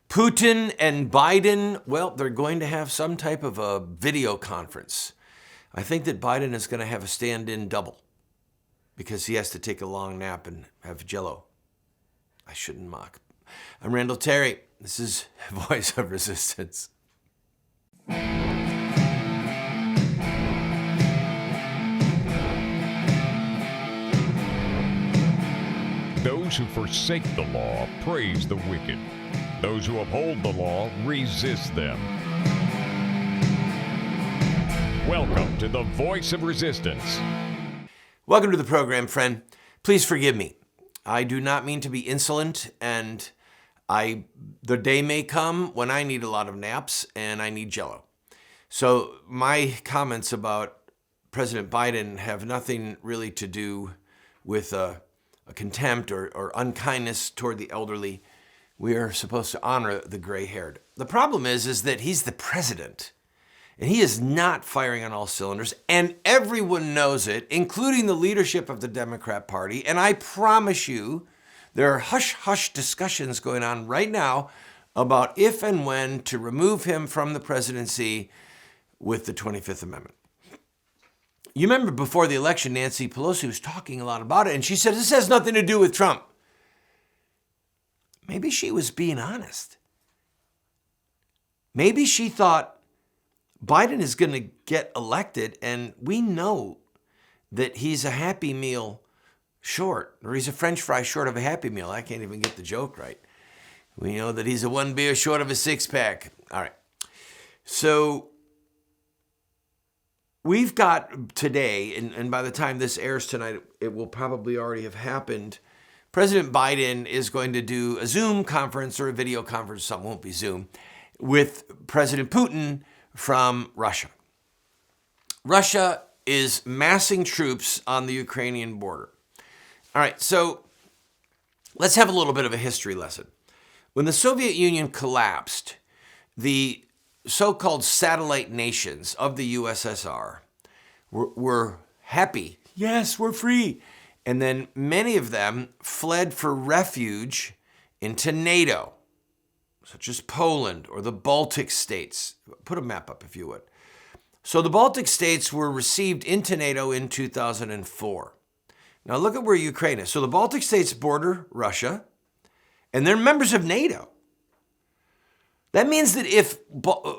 Putin and Biden, well, they're going to have some type of a video conference. I think that Biden is going to have a stand-in double because he has to take a long nap and have Jell-O. I shouldn't mock. I'm Randall Terry. This is Voice of Resistance. Those who forsake the law praise the wicked. Those who uphold the law resist them. Welcome to the Voice of Resistance. Welcome to the program, friend. Please forgive me. I do not mean to be insolent, and the day may come when I need a lot of naps and I need Jell-O. So my comments about President Biden have nothing really to do with a contempt or unkindness toward the elderly. We are supposed to honor the gray-haired. The problem is that he's the president, and he is not firing on all cylinders, and everyone knows it, including the leadership of the Democrat Party. And I promise you, there are hush-hush discussions going on right now about if and when to remove him from the presidency with the 25th Amendment. You remember before the election, Nancy Pelosi was talking a lot about it, and she said, this has nothing to do with Trump. Maybe she was being honest. Maybe she thought Biden is going to get elected, and we know that he's a Happy Meal short, or he's a French fry short of a Happy Meal. I can't even get the joke right. We know that he's a one beer short of a six-pack. All right. So we've got today, and by the time this airs tonight, it will probably already have happened. President Biden is going to do a Zoom conference or a video conference, some won't be Zoom, with President Putin from Russia. Russia is massing troops on the Ukrainian border. All right, so let's have a little bit of a history lesson. When the Soviet Union collapsed, the so-called satellite nations of the USSR were happy. Yes, we're free. And then many of them fled for refuge into NATO, such as Poland or the Baltic states. Put a map up if you would. So the Baltic states were received into NATO in 2004. Now look at where Ukraine is. So the Baltic states border Russia, and they're members of NATO. That means that if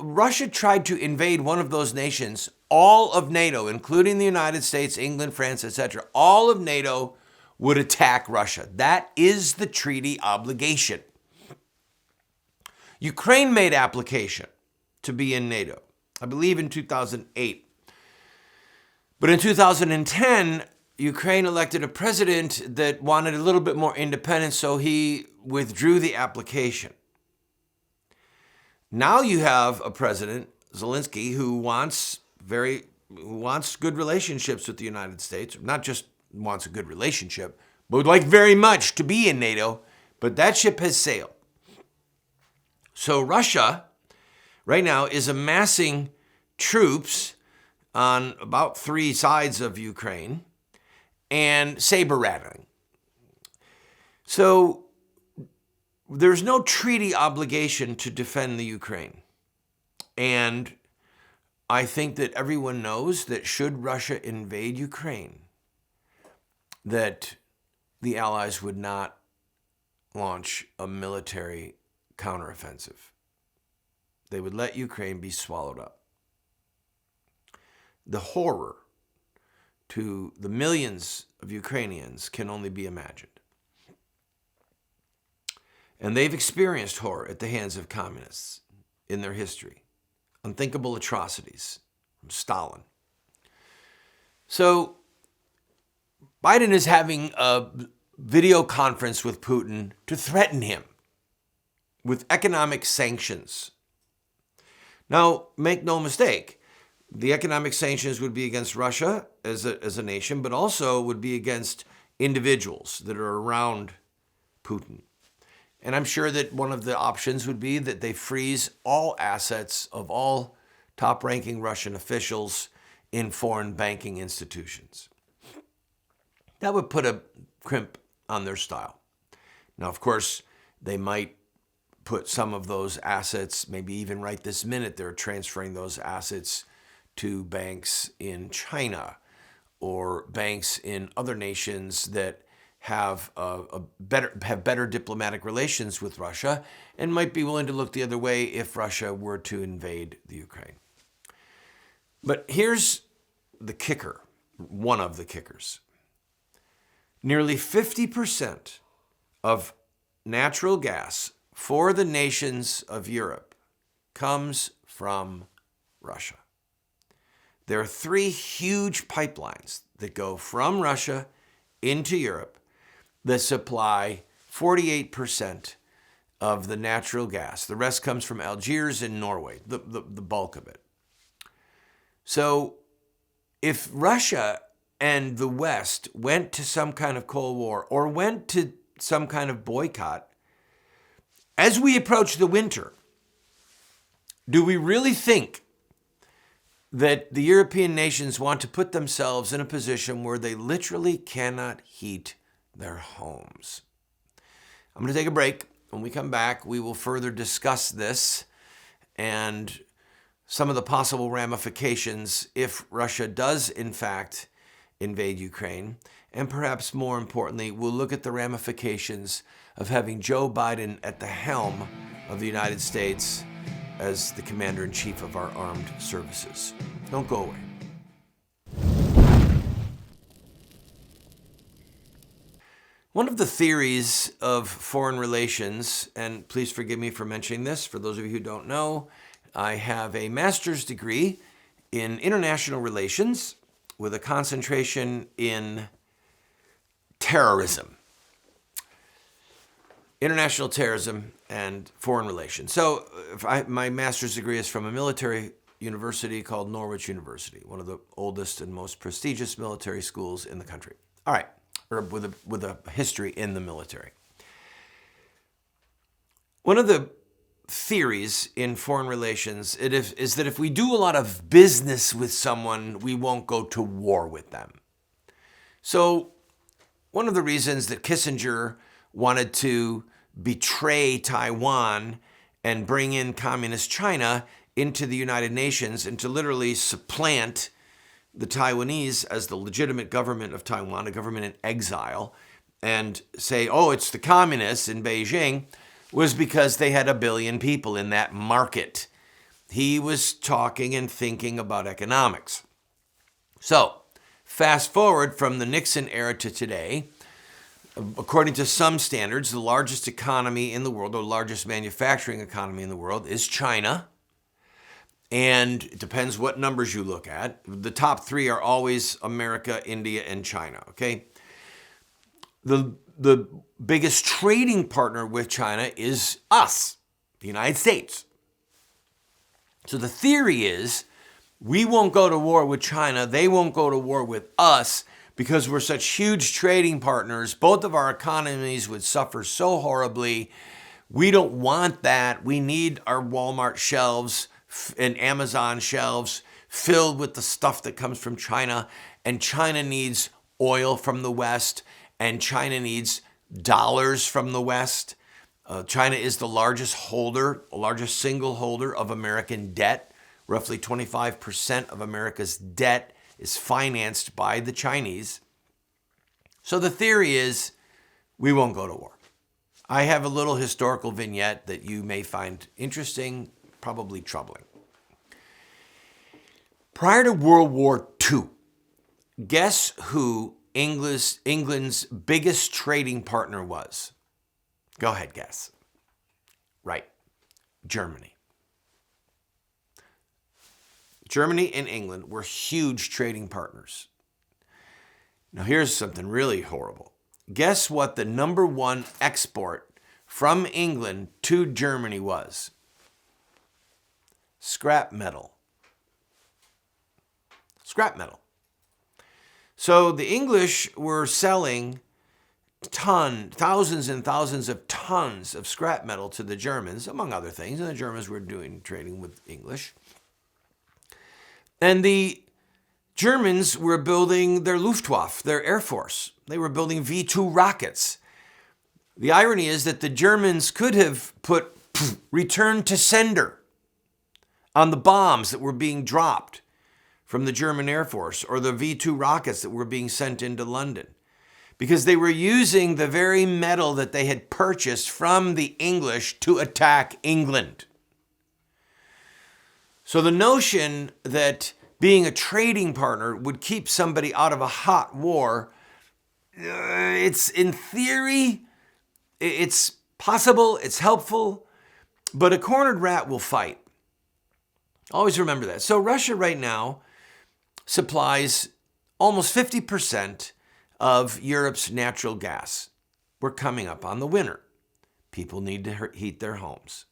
Russia tried to invade one of those nations, all of NATO, including the United States, England, France, etc., all of NATO would attack Russia. That is the treaty obligation. Ukraine made application to be in NATO, I believe in 2008. But in 2010, Ukraine elected a president that wanted a little bit more independence, so he withdrew the application. Now you have a president, Zelensky, who wants good relationships with the United States. Not just wants a good relationship, but would like very much to be in NATO. But that ship has sailed. So Russia right now is amassing troops on about 3 sides of Ukraine and saber rattling. So there's no treaty obligation to defend the Ukraine. And I think that everyone knows that should Russia invade Ukraine, that the Allies would not launch a military counteroffensive. They would let Ukraine be swallowed up. The horror to the millions of Ukrainians can only be imagined. And they've experienced horror at the hands of communists in their history. Unthinkable atrocities from Stalin. So Biden is having a video conference with Putin to threaten him with economic sanctions. Now, make no mistake, the economic sanctions would be against Russia as a nation, but also would be against individuals that are around Putin. And I'm sure that one of the options would be that they freeze all assets of all top-ranking Russian officials in foreign banking institutions. That would put a crimp on their style. Now, of course, they might put some of those assets, maybe even right this minute, they're transferring those assets to banks in China or banks in other nations that have better diplomatic relations with Russia and might be willing to look the other way if Russia were to invade the Ukraine. But here's the kicker, one of the kickers. Nearly 50% of natural gas for the nations of Europe comes from Russia. There are 3 huge pipelines that go from Russia into Europe that supply 48% of the natural gas. The rest comes from Algiers and Norway, the bulk of it. So if Russia and the West went to some kind of Cold War or went to some kind of boycott, as we approach the winter, do we really think that the European nations want to put themselves in a position where they literally cannot heat their homes? I'm going to take a break. When we come back, we will further discuss this and some of the possible ramifications if Russia does, in fact, invade Ukraine. And perhaps more importantly, we'll look at the ramifications of having Joe Biden at the helm of the United States as the commander-in-chief of our armed services. Don't go away. One of the theories of foreign relations, and please forgive me for mentioning this, for those of you who don't know, I have a master's degree in international relations with a concentration in terrorism. International terrorism and foreign relations. So my master's degree is from a military university called Norwich University, one of the oldest and most prestigious military schools in the country. All right, or with a history in the military. One of the theories in foreign relations is that if we do a lot of business with someone, we won't go to war with them. So one of the reasons that Kissinger wanted to betray Taiwan and bring in communist China into the United Nations and to literally supplant the Taiwanese as the legitimate government of Taiwan, a government in exile, and say, oh, it's the communists in Beijing, was because they had 1 billion people in that market. He was talking and thinking about economics. So, fast forward from the Nixon era to today, according to some standards, the largest economy in the world, or largest manufacturing economy in the world, is China. And it depends what numbers you look at. The top 3 are always America, India, and China, okay? The biggest trading partner with China is us, the United States. So the theory is we won't go to war with China, they won't go to war with us, because we're such huge trading partners. Both of our economies would suffer so horribly. We don't want that. We need our Walmart shelves and Amazon shelves filled with the stuff that comes from China. And China needs oil from the West. And China needs dollars from the West. China is the largest single holder of American debt. Roughly 25% of America's debt is financed by the Chinese. So the theory is we won't go to war. I have a little historical vignette that you may find interesting, probably troubling. Prior to World War II, guess who England's biggest trading partner was? Go ahead, guess. Right, Germany. Germany and England were huge trading partners. Now here's something really horrible. Guess what the number 1 export from England to Germany was? Scrap metal. Scrap metal. So the English were selling thousands and thousands of tons of scrap metal to the Germans, among other things, and the Germans were doing trading with English. And the Germans were building their Luftwaffe, their Air Force. They were building V-2 rockets. The irony is that the Germans could have put returned to sender on the bombs that were being dropped from the German Air Force or the V-2 rockets that were being sent into London, because they were using the very metal that they had purchased from the English to attack England. So the notion that being a trading partner would keep somebody out of a hot war, it's in theory, it's possible, it's helpful, but a cornered rat will fight. Always remember that. So Russia right now supplies almost 50% of Europe's natural gas. We're coming up on the winter. People need to heat their homes.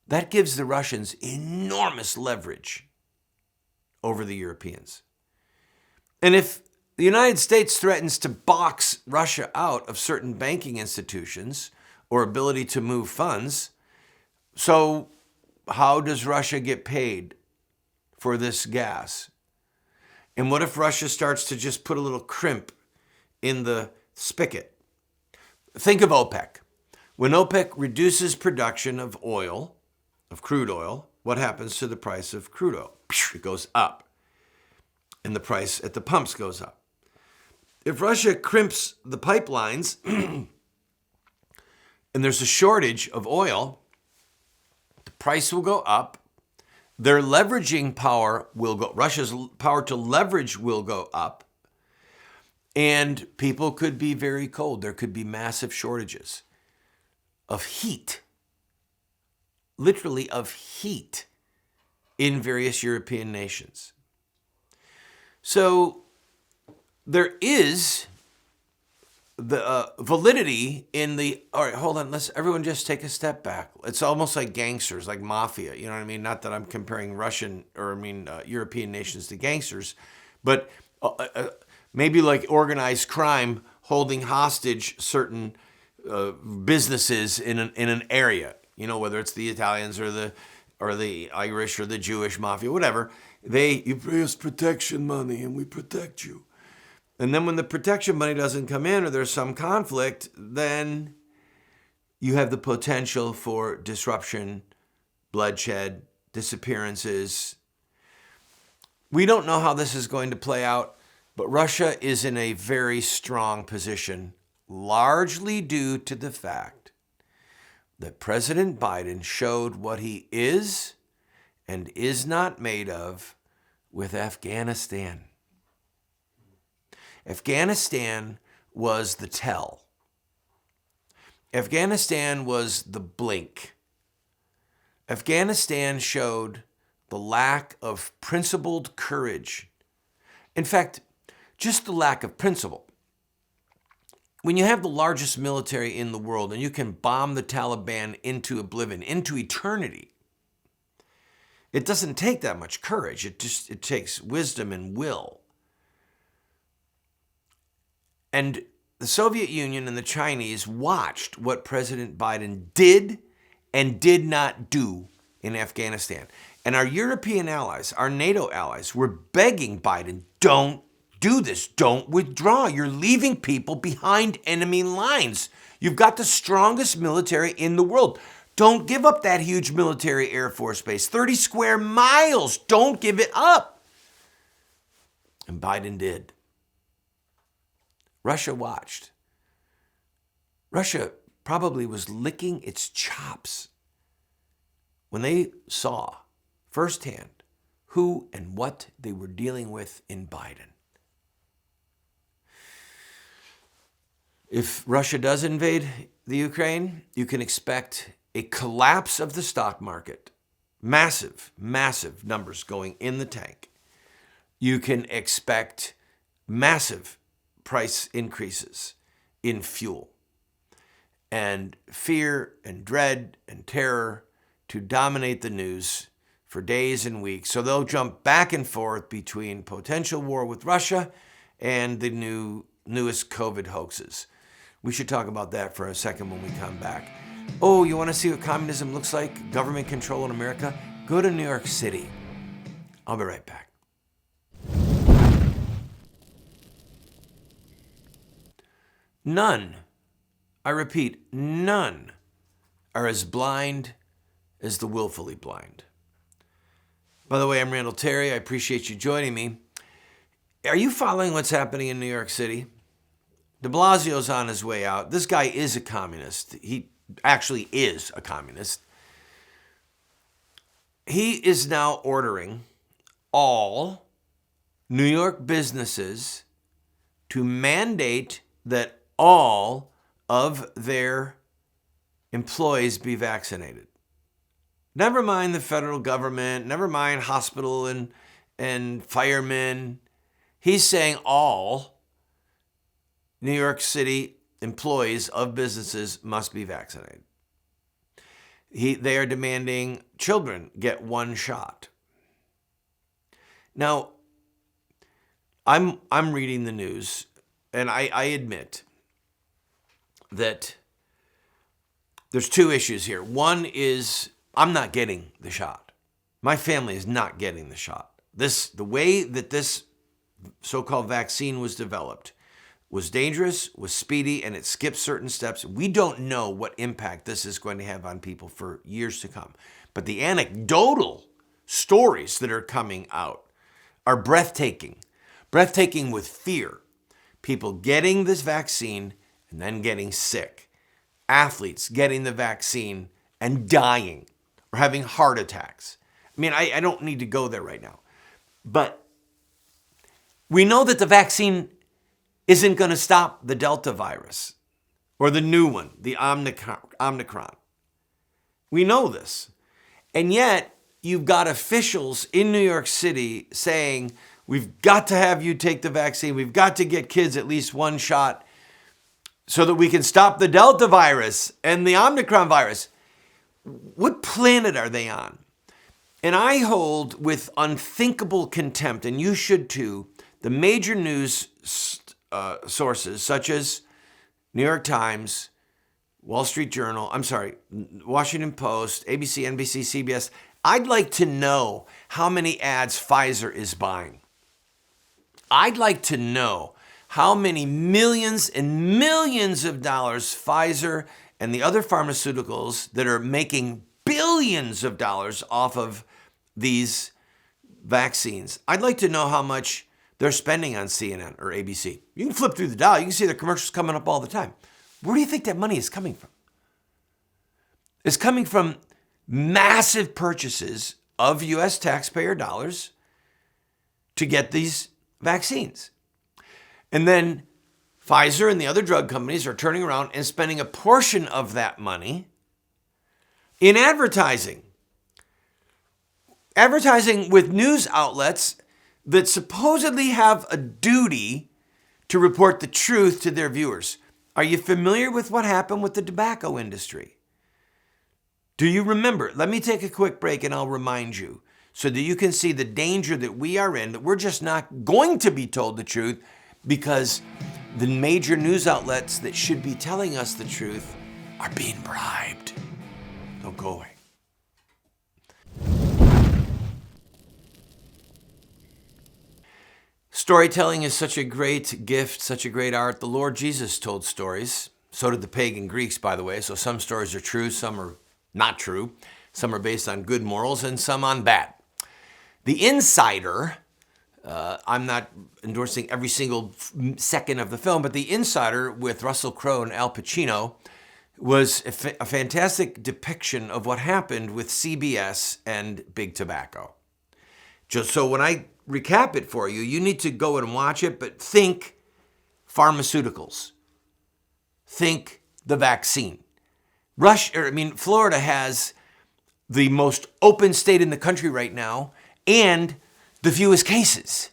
That gives the Russians enormous leverage over the Europeans. And if the United States threatens to box Russia out of certain banking institutions or ability to move funds, so how does Russia get paid for this gas? And what if Russia starts to just put a little crimp in the spigot? Think of OPEC. When OPEC reduces production of oil, of crude oil, what happens to the price of crude oil? It goes up. And the price at the pumps goes up. If Russia crimps the pipelines and there's a shortage of oil, the price will go up. Their leveraging power will go, Russia's power to leverage will go up. And people could be very cold. There could be massive shortages of heat, literally of heat, in various European nations. So there is the validity in the, all right, hold on, let's everyone just take a step back. It's almost like gangsters, like mafia, you know what I mean? Not that I'm comparing European nations to gangsters, but maybe like organized crime holding hostage certain businesses in an area, you know, whether it's the Italians or the Irish or the Jewish mafia, whatever. You pay us protection money and we protect you. And then when the protection money doesn't come in or there's some conflict, then you have the potential for disruption, bloodshed, disappearances. We don't know how this is going to play out, but Russia is in a very strong position, largely due to the fact that President Biden showed what he is and is not made of with Afghanistan. Afghanistan was the tell. Afghanistan was the blink. Afghanistan showed the lack of principled courage. In fact, just the lack of principle. When you have the largest military in the world and you can bomb the Taliban into oblivion, into eternity, it doesn't take that much courage. It takes wisdom and will. And the Soviet Union and the Chinese watched what President Biden did and did not do in Afghanistan. And our European allies, our NATO allies, were begging Biden, don't do this. Don't withdraw. You're leaving people behind enemy lines. You've got the strongest military in the world. Don't give up that huge military Air Force base. 30 square miles. Don't give it up. And Biden did. Russia watched. Russia probably was licking its chops when they saw firsthand who and what they were dealing with in Biden. If Russia does invade the Ukraine, you can expect a collapse of the stock market. Massive, massive numbers going in the tank. You can expect massive price increases in fuel and fear and dread and terror to dominate the news for days and weeks. So they'll jump back and forth between potential war with Russia and the newest COVID hoaxes. We should talk about that for a second when we come back. Oh, you want to see what communism looks like? Government control in America? Go to New York City. I'll be right back. None, I repeat, none are as blind as the willfully blind. By the way, I'm Randall Terry. I appreciate you joining me. Are you following what's happening in New York City? De Blasio's on his way out. This guy is a communist. He actually is a communist. He is now ordering all New York businesses to mandate that all of their employees be vaccinated. Never mind the federal government, never mind hospital and firemen. He's saying all New York City employees of businesses must be vaccinated. They are demanding children get one shot. Now, I'm reading the news, and I admit that there's two issues here. One is I'm not getting the shot. My family is not getting the shot. The way that this so-called vaccine was developed was dangerous, was speedy, and it skipped certain steps. We don't know what impact this is going to have on people for years to come. But the anecdotal stories that are coming out are breathtaking with fear. People getting this vaccine and then getting sick. Athletes getting the vaccine and dying or having heart attacks. I mean, I don't need to go there right now. But we know that the vaccine isn't going to stop the Delta virus or the new one, the Omicron. We know this. And yet, you've got officials in New York City saying, we've got to have you take the vaccine. We've got to get kids at least one shot so that we can stop the Delta virus and the Omicron virus. What planet are they on? And I hold with unthinkable contempt, and you should too, the major news sources such as New York Times, Washington Post, ABC, NBC, CBS. I'd like to know how many ads Pfizer is buying. I'd like to know how many millions and millions of dollars Pfizer and the other pharmaceuticals that are making billions of dollars off of these vaccines. I'd like to know how much they're spending on CNN or ABC. You can flip through the dial. You can see the commercials coming up all the time. Where do you think that money is coming from? It's coming from massive purchases of U.S. taxpayer dollars to get these vaccines. And then Pfizer and the other drug companies are turning around and spending a portion of that money in advertising. Advertising with news outlets that supposedly have a duty to report the truth to their viewers. Are you familiar with what happened with the tobacco industry? Do you remember? Let me take a quick break and I'll remind you so that you can see the danger that we are in, that we're just not going to be told the truth because the major news outlets that should be telling us the truth are being bribed. Don't go away. Storytelling is such a great gift, such a great art. The Lord Jesus told stories. So did the pagan Greeks, by the way. So some stories are true, some are not true. Some are based on good morals and some on bad. The Insider, I'm not endorsing every single second of the film, but The Insider with Russell Crowe and Al Pacino was a fantastic depiction of what happened with CBS and Big Tobacco. Just so when I recap it for you, you need to go and watch it, but think pharmaceuticals. Think the vaccine. Florida has the most open state in the country right now and the fewest cases.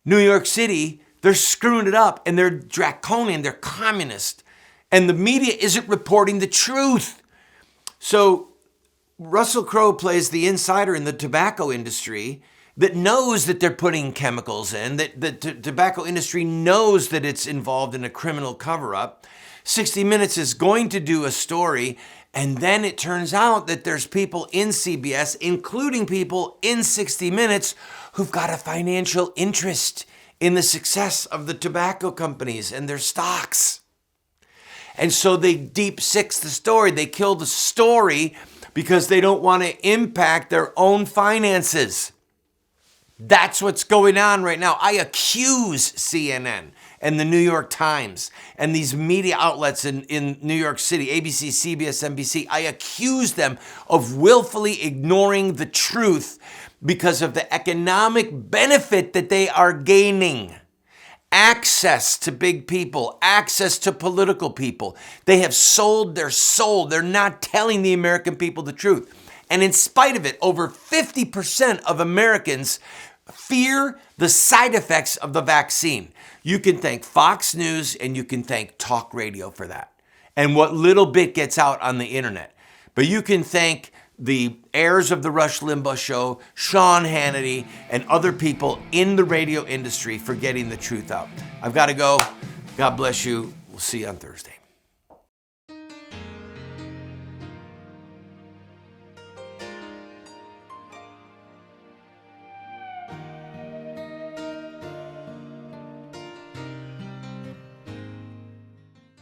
New York City, they're screwing it up and they're draconian, they're communist, and the media isn't reporting the truth. So Russell Crowe plays the insider in the tobacco industry that knows that they're putting chemicals in, that the tobacco industry knows that it's involved in a criminal cover-up. 60 Minutes is going to do a story, and then it turns out that there's people in CBS, including people in 60 Minutes, who've got a financial interest in the success of the tobacco companies and their stocks. And so they deep six the story. They kill the story because they don't want to impact their own finances. That's what's going on right now. I accuse CNN and the New York Times and these media outlets in New York City, ABC, CBS, NBC, I accuse them of willfully ignoring the truth because of the economic benefit that they are gaining. Access to big people, access to political people. They have sold their soul. They're not telling the American people the truth. And in spite of it, over 50% of Americans fear the side effects of the vaccine. You can thank Fox News and you can thank talk radio for that. And what little bit gets out on the internet. But you can thank the heirs of the Rush Limbaugh show, Sean Hannity, and other people in the radio industry for getting the truth out. I've got to go. God bless you. We'll see you on Thursday.